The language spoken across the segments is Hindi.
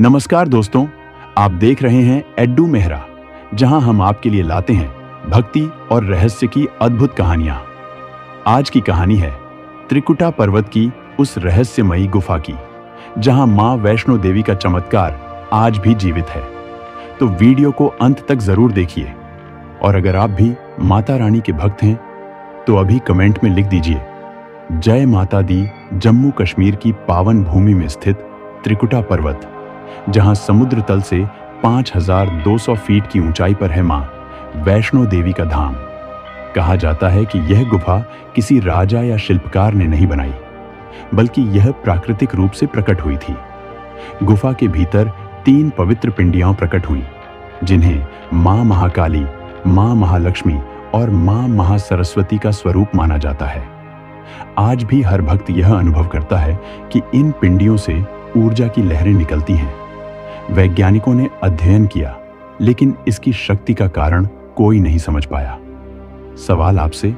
नमस्कार दोस्तों, आप देख रहे हैं एड्डू मेहरा, जहां हम आपके लिए लाते हैं भक्ति और रहस्य की अद्भुत कहानियां। आज की कहानी है त्रिकुटा पर्वत की उस रहस्यमयी गुफा की, जहां मां वैष्णो देवी का चमत्कार आज भी जीवित है। तो वीडियो को अंत तक जरूर देखिए, और अगर आप भी माता रानी के भक्त हैं तो अभी कमेंट में लिख दीजिए जय माता दी। जम्मू कश्मीर की पावन भूमि में स्थित त्रिकुटा पर्वत, जहां समुद्र तल से 5200 फीट की ऊंचाई पर है मां वैष्णो देवी का धाम। कहा जाता है कि यह गुफा किसी राजा या शिल्पकार ने नहीं बनाई, बल्कि यह प्राकृतिक रूप से प्रकट हुई थी। गुफा के भीतर 3 पवित्र पिंडियां प्रकट हुईं, जिन्हें मां महाकाली, मां महालक्ष्मी और मां महासरस्वती का स्वरूप माना जाता है। आज भी हर भक्त यह अनुभव करता है कि इन पिंडियों से ऊर्जा की लहरें निकलती हैं। वैज्ञानिकों ने अध्ययन किया, लेकिन इसकी शक्ति का कारण कोई नहीं समझ पाया। सवाल आपसे,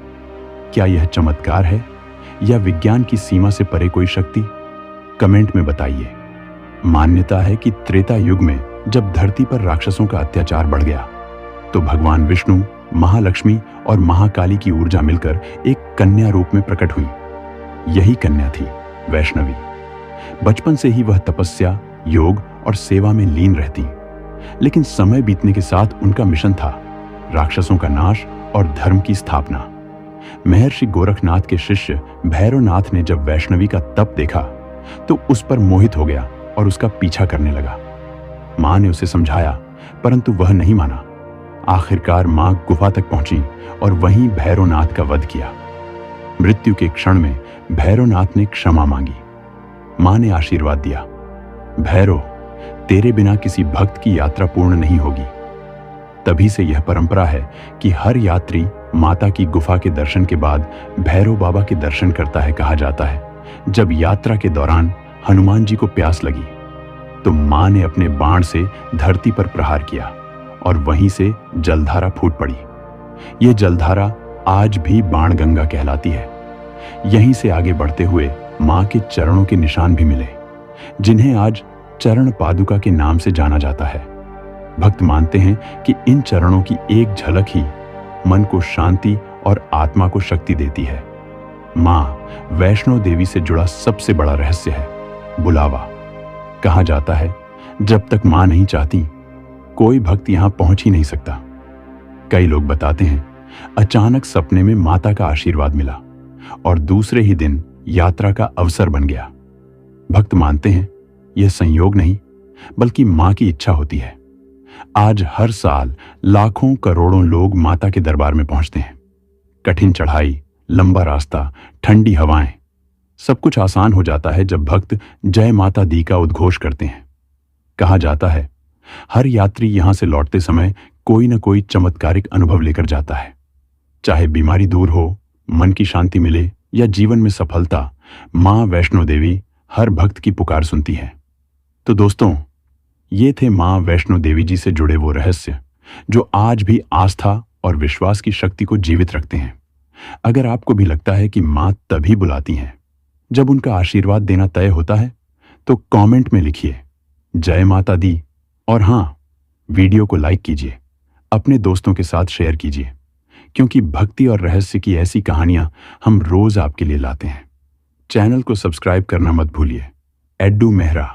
क्या यह चमत्कार है या विज्ञान की सीमा से परे कोई शक्ति? कमेंट में बताइए। मान्यता है कि त्रेता युग में जब धरती पर राक्षसों का अत्याचार बढ़ गया, तो भगवान विष्णु, महालक्ष्मी और महाकाली की ऊर्जा मिलकर एक कन्या रूप में प्रकट हुई। यही कन्या थी वैष्णवी। बचपन से ही वह तपस्या, योग और सेवा में लीन रहती, लेकिन समय बीतने के साथ उनका मिशन था राक्षसों का नाश और धर्म की स्थापना। महर्षि गोरखनाथ के शिष्य भैरवनाथ ने जब वैष्णवी का तप देखा तो उस पर मोहित हो गया और उसका पीछा करने लगा। मां ने उसे समझाया, परंतु वह नहीं माना। आखिरकार मां गुफा तक पहुंची और वहीं भैरवनाथ का वध किया। मृत्यु के क्षण में भैरवनाथ ने क्षमा मांगी। मां ने आशीर्वाद दिया, भैरव, तेरे बिना किसी भक्त की यात्रा पूर्ण नहीं होगी। तभी से यह परंपरा है कि हर यात्री माता की गुफा के दर्शन के बाद भैरव बाबा के दर्शन करता है। कहा जाता है, जब यात्रा के दौरान हनुमान जी को प्यास लगी तो मां ने अपने बाण से धरती पर प्रहार किया और वहीं से जलधारा फूट पड़ी। यह जलधारा आज भी बाण गंगा कहलाती है। यहीं से आगे बढ़ते हुए मां के चरणों के निशान भी मिले, जिन्हें आज चरण पादुका के नाम से जाना जाता है। भक्त मानते हैं कि इन चरणों की एक झलक ही मन को शांति और आत्मा को शक्ति देती है। मां वैष्णो देवी से जुड़ा सबसे बड़ा रहस्य है बुलावा। कहा जाता है, जब तक मां नहीं चाहती कोई भक्त यहां पहुंच ही नहीं सकता। कई लोग बताते हैं, अचानक सपने में माता का आशीर्वाद मिला और दूसरे ही दिन यात्रा का अवसर बन गया। भक्त मानते हैं यह संयोग नहीं, बल्कि मां की इच्छा होती है। आज हर साल लाखों करोड़ों लोग माता के दरबार में पहुंचते हैं। कठिन चढ़ाई, लंबा रास्ता, ठंडी हवाएं, सब कुछ आसान हो जाता है जब भक्त जय माता दी का उद्घोष करते हैं। कहा जाता है, हर यात्री यहां से लौटते समय कोई न कोई चमत्कारिक अनुभव लेकर जाता है। चाहे बीमारी दूर हो, मन की शांति मिले या जीवन में सफलता, मां वैष्णो देवी हर भक्त की पुकार सुनती है। तो दोस्तों, ये थे मां वैष्णो देवी जी से जुड़े वो रहस्य जो आज भी आस्था और विश्वास की शक्ति को जीवित रखते हैं। अगर आपको भी लगता है कि मां तभी बुलाती हैं जब उनका आशीर्वाद देना तय होता है, तो कमेंट में लिखिए जय माता दी। और हां, वीडियो को लाइक कीजिए, अपने दोस्तों के साथ शेयर कीजिए, क्योंकि भक्ति और रहस्य की ऐसी कहानियां हम रोज आपके लिए लाते हैं। चैनल को सब्सक्राइब करना मत भूलिए। एड्डू मेहरा।